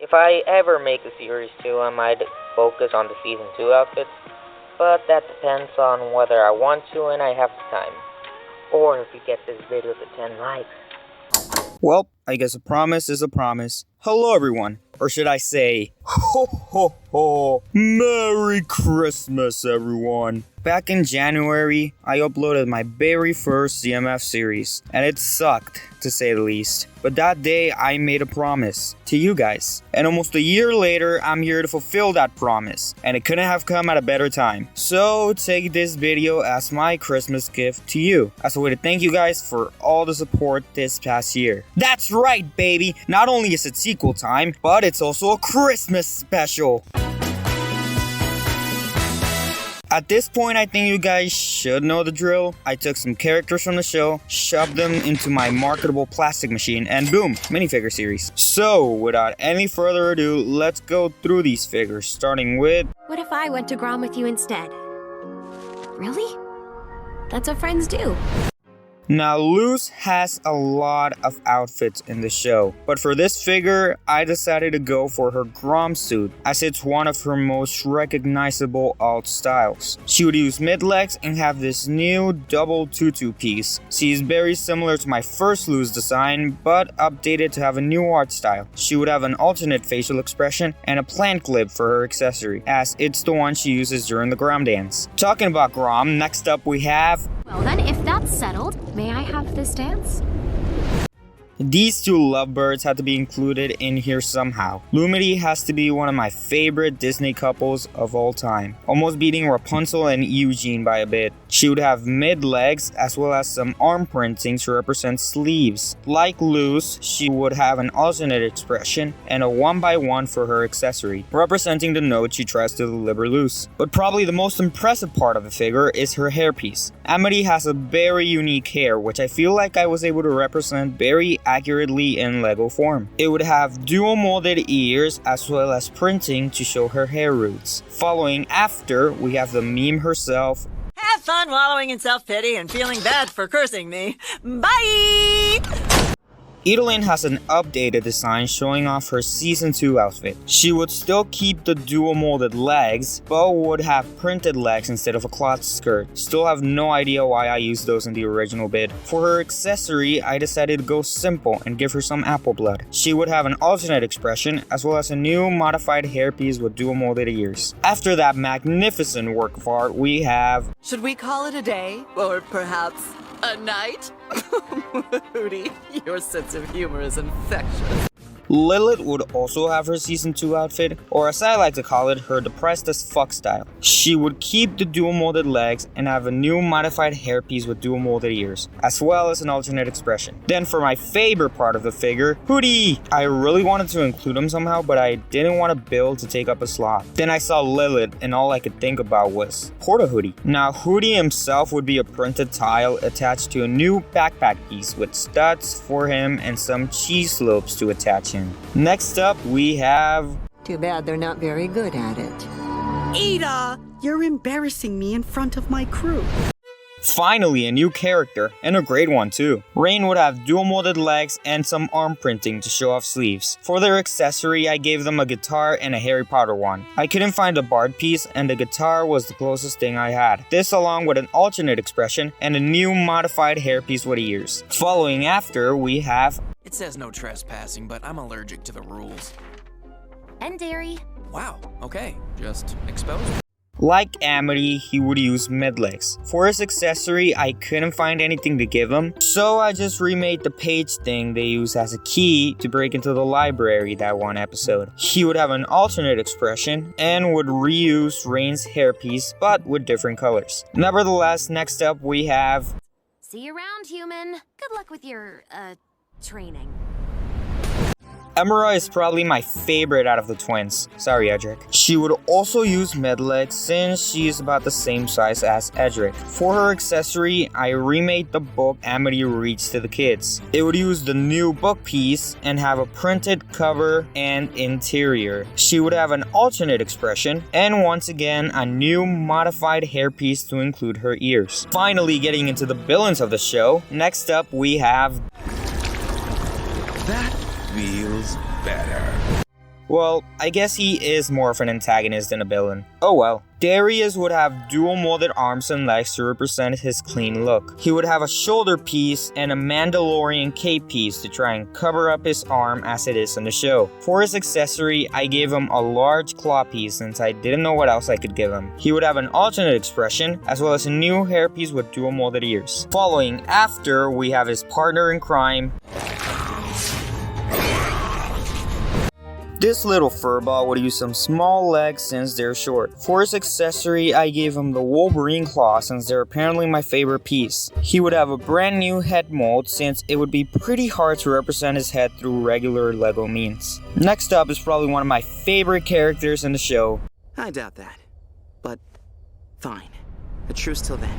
If I ever make a series 2, I might focus on the season 2 outfits, but that depends on whether I want to and I have the time, or if we get this video to 10 likes. Well, I guess a promise is a promise. Hello everyone, or should I say, ho ho ho, Merry Christmas everyone. Back in January, I uploaded my very first CMF series, and it sucked, to say the least. But that day, I made a promise to you guys. And almost a year later, I'm here to fulfill that promise, and it couldn't have come at a better time. So take this video as my Christmas gift to you, as a way to thank you guys for all the support this past year. That's right, baby! Not only is it sequel time, but it's also a Christmas special! At this point, I think you guys should know the drill. I took some characters from the show, shoved them into my marketable plastic machine, and boom, Minifigures Series. So, without any further ado, let's go through these figures, starting with... What if I went to Grom with you instead? Really? That's what friends do. Now, Luz has a lot of outfits in the show, but for this figure, I decided to go for her Grom suit, as it's one of her most recognizable alt styles. She would use mid-legs and have this new double tutu piece. She is very similar to my first Luz design, but updated to have a new art style. She would have an alternate facial expression and a plant clip for her accessory, as it's the one she uses during the Grom dance. Talking about Grom, next up we have... Well then, if that's settled, may I have this dance? These two lovebirds had to be included in here somehow. Lumity has to be one of my favorite Disney couples of all time, almost beating Rapunzel and Eugene by a bit. She would have mid-legs as well as some arm printing to represent sleeves. Like Luz, she would have an alternate expression and a 1x1 for her accessory, representing the note she tries to deliver Luz. But probably the most impressive part of the figure is her hairpiece. Amity has a very unique hair, which I feel like I was able to represent very accurately in Lego form. It would have dual molded ears as well as printing to show her hair roots. Following after, we have the meme herself. Have fun wallowing in self-pity and feeling bad for cursing me. Bye! Eda has an updated design showing off her Season 2 outfit. She would still keep the dual molded legs, but would have printed legs instead of a cloth skirt. Still have no idea why I used those in the original bid. For her accessory, I decided to go simple and give her some apple blood. She would have an alternate expression, as well as a new modified hairpiece with dual molded ears. After that magnificent work of art, we have... Should we call it a day? Or perhaps a night? Hootie, your sense of humor is infectious. Lilith would also have her Season 2 outfit, or as I like to call it, her depressed as fuck style. She would keep the dual molded legs and have a new modified hairpiece with dual molded ears, as well as an alternate expression. Then for my favorite part of the figure, Hootie! I really wanted to include him somehow, but I didn't want to build to take up a slot. Then I saw Lilith, and all I could think about was Porta Hootie. Now Hootie himself would be a printed tile attached to a new backpack piece with studs for him and some cheese slopes to attach him. Next up, we have... Too bad they're not very good at it. Eda! You're embarrassing me in front of my crew. Finally, a new character, and a great one too. Raine would have dual molded legs and some arm printing to show off sleeves. For their accessory, I gave them a guitar and a Harry Potter one. I couldn't find a bard piece, and the guitar was the closest thing I had. This along with an alternate expression and a new modified hairpiece with ears. Following after, we have... It says no trespassing, but I'm allergic to the rules. And dairy. Wow, okay, just expose me. Like Amity, he would use mid-legs. For his accessory, I couldn't find anything to give him, so I just remade the page thing they use as a key to break into the library that one episode. He would have an alternate expression and would reuse Raine's hairpiece, but with different colors. Nevertheless, next up we have... See you around, human. Good luck with your, training. Emira is probably my favorite out of the twins. Sorry, Edric. She would also use mid-legs since she is about the same size as Edric. For her accessory, I remade the book Amity reads to the kids. It would use the new book piece and have a printed cover and interior. She would have an alternate expression and once again a new modified hairpiece to include her ears. Finally, getting into the villains of the show, next up we have... That feels better. Well, I guess he is more of an antagonist than a villain. Oh well. Darius would have dual molded arms and legs to represent his clean look. He would have a shoulder piece and a Mandalorian cape piece to try and cover up his arm as it is in the show. For his accessory, I gave him a large claw piece since I didn't know what else I could give him. He would have an alternate expression as well as a new hairpiece with dual molded ears. Following after, we have his partner in crime. This little furball would use some small legs since they're short. For his accessory, I gave him the Wolverine claw since they're apparently my favorite piece. He would have a brand new head mold since it would be pretty hard to represent his head through regular Lego means. Next up is probably one of my favorite characters in the show. I doubt that. But fine. A truce till then.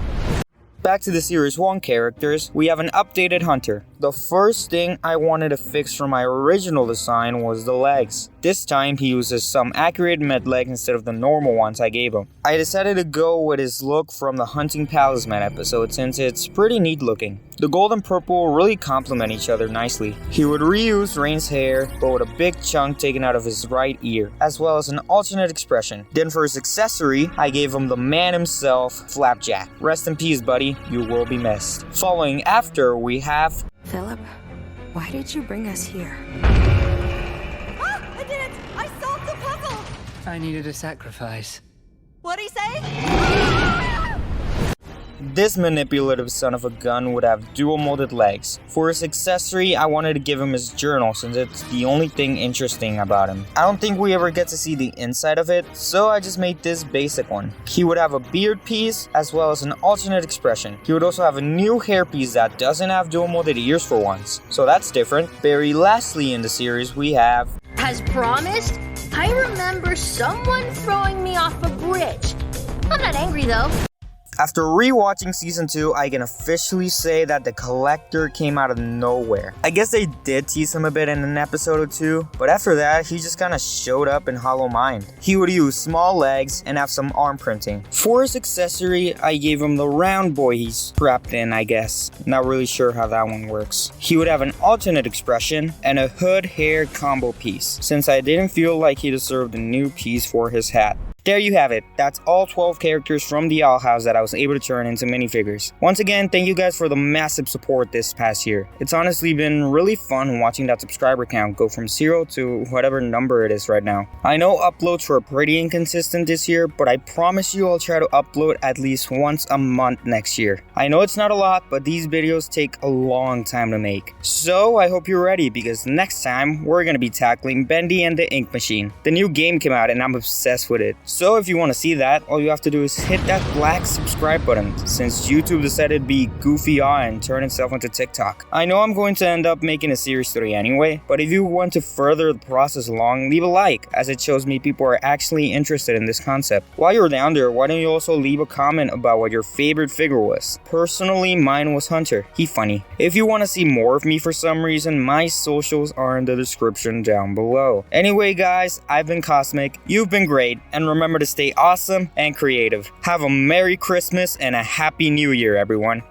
Back to the Series 1 characters, we have an updated Hunter. The first thing I wanted to fix from my original design was the legs. This time he uses some accurate med legs instead of the normal ones I gave him. I decided to go with his look from the Hunting Talisman episode since it's pretty neat looking. The gold and purple really complement each other nicely. He would reuse Raine's hair, but with a big chunk taken out of his right ear, as well as an alternate expression. Then for his accessory, I gave him the man himself, Flapjack. Rest in peace, buddy, you will be missed. Following after, we have... Philip, why did you bring us here? Ah! I did it! I solved the puzzle! I needed a sacrifice. What'd he say? This manipulative son of a gun would have dual molded legs. For his accessory, I wanted to give him his journal since it's the only thing interesting about him. I don't think we ever get to see the inside of it, so I just made this basic one. He would have a beard piece as well as an alternate expression. He would also have a new hairpiece that doesn't have dual molded ears for once, so that's different. Very lastly in the series, we have... As promised, I remember someone throwing me off a bridge. I'm not angry though. After rewatching season 2, I can officially say that the Collector came out of nowhere. I guess they did tease him a bit in an episode or two, but after that, he just kinda showed up in Hollow Mind. He would use small legs and have some arm printing. For his accessory, I gave him the round boy he's strapped in, I guess. Not really sure how that one works. He would have an alternate expression and a hood hair combo piece, since I didn't feel like he deserved a new piece for his hat. There you have it. That's all 12 characters from the Owl House that I was able to turn into minifigures. Once again, thank you guys for the massive support this past year. It's honestly been really fun watching that subscriber count go from 0 to whatever number it is right now. I know uploads were pretty inconsistent this year, but I promise you I'll try to upload at least once a month next year. I know it's not a lot, but these videos take a long time to make. So I hope you're ready because next time we're gonna be tackling Bendy and the Ink Machine. The new game came out and I'm obsessed with it. So if you want to see that, all you have to do is hit that black subscribe button since YouTube decided to be goofy and turn itself into TikTok. I know I'm going to end up making a series 3 anyway, but if you want to further the process along, leave a like as it shows me people are actually interested in this concept. While you're down there, why don't you also leave a comment about what your favorite figure was? Personally, mine was Hunter. He's funny. If you want to see more of me for some reason, my socials are in the description down below. Anyway guys, I've been Cosmic, you've been great, and remember to stay awesome and creative. Have a Merry Christmas and a Happy New Year, everyone.